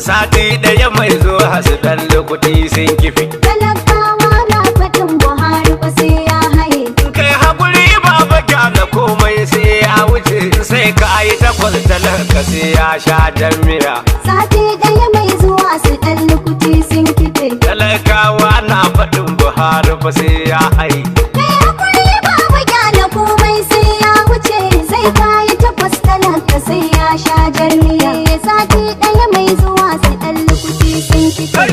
Sati ɗaya mai zuwa su ɗan lokuti sun kifi. Talakawa na faɗin Buhari ba sai ya haye. Kai haƙuri baba kyala komai sai ya wuce. Sai ka yi takwas talaka sai ya sha jan miya. Sati ɗaya mai zuwa su ɗan lokuti sun kife. Talakawa na faɗin Buhari ba sai ya haye. Kai hakuri baba kyala komai sai ya wuce. Sai ka yi takwas talaka sai ya sha jar miya. Sati ɗaya mai zuwa su ɗan lokuti sun kife.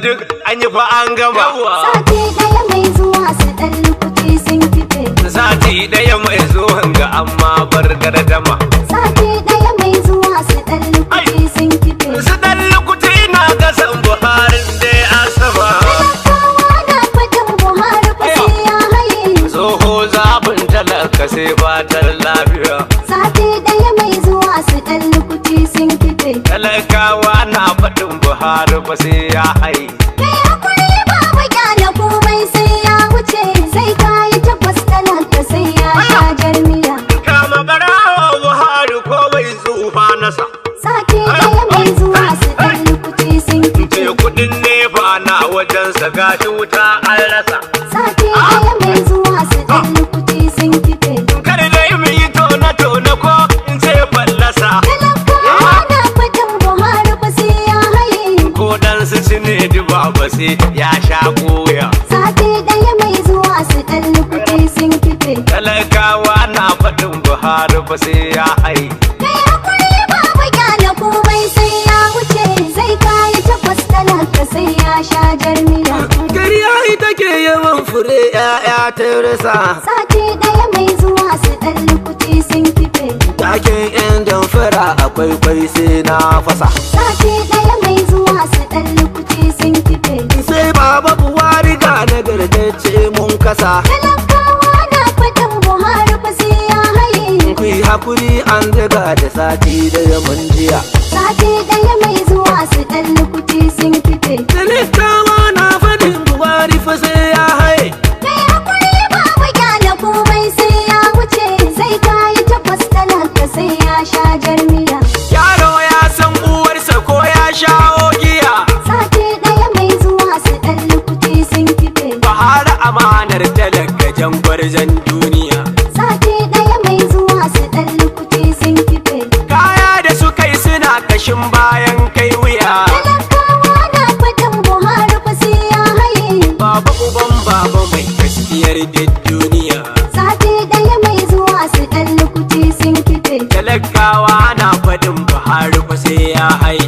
Duk an yi fa an gama. Sati ɗaya mai zuwa su ɗan lokuti sun kife. Sati ɗaya mai zuwa ga amma bar gardama. Sati ɗaya mai zuwa su ɗan lokuti sun kife. Su ɗan lokuti na gasan Buhari dai asaba. Talakawa na faɗin Buhari ba sai ya haye. Tsoho zaɓin talaka sai fatar lafiya. Sati ɗaya mai zuwa su ɗan lokuti sun kife. Talakawa na faɗin Buhari ba sai ya haye. Kai hakuri baba kyala komai sai ya wuce. Sai ka yi takwas talaka sai ya sha jar miya. Kama barawa Buhari ko bai tsufa nasa. Sati ɗaya mai zuwa su ɗan lokuti sun kife. Ce kuɗin nefa na wajensa gashi wuta an rasa. Sati ɗaya mai zuwa su ɗan lokuti sun kife. Kar dai mu yi tona-tona ko in ce fallasa. Talakawa na faɗin Buhari ba sai ya haye. Ko dan su ci ne duba ba sai ya sha koya. Sati ɗaya mai zuwa su ɗan lokuti sun kife. Talakawa na faɗin Buhari ba sai ya haye. Kai hakuri baba kyala komai sai ya wuce. Sai ka yi takwas talaka sai ya sha jar miya. Kariya ita ke yawan fure 'ya'ya ta rasa. Sati ɗaya mai zuwa su ɗan lokuti sun kife. Taken 'yan damfara akwai kwai sai na fasa. Sati ɗaya mai zuwa su ɗan lokuti sun kife. Sai baba Buhari ga nagartacce mun kasa. Talakawa na faɗin Buhari ba sai ya haye. Ku yi hakuri an daga da sati da mun jiya. Sati ɗaya mai zuwa su ɗan lokuti sun kife. Talakawa na faɗin Buhari fa sai ya haye. Kai hakuri baba kyala komai sai ya wuce. Sai ka yi takwas talaka sai ya sha jar miya. Yaro ya san uwarsa ko ya shawo giya. Sati ɗaya mai zuwa su ɗan lokuti sun kife. Buhari amanar talaka jan gwarzon duniya. Sati ɗaya mai zuwa su ɗan lokuti sun kife. Kaya da su kai suna kashin bayan kai wuya. Talakawa na faɗin Buhari ba sai ya haye. Baba uban baba mai gaskiyar duk duniya. Sati ɗaya mai zuwa su ɗan lokuti sun kife. Talakawa na faɗin Buhari ba sai ya haye.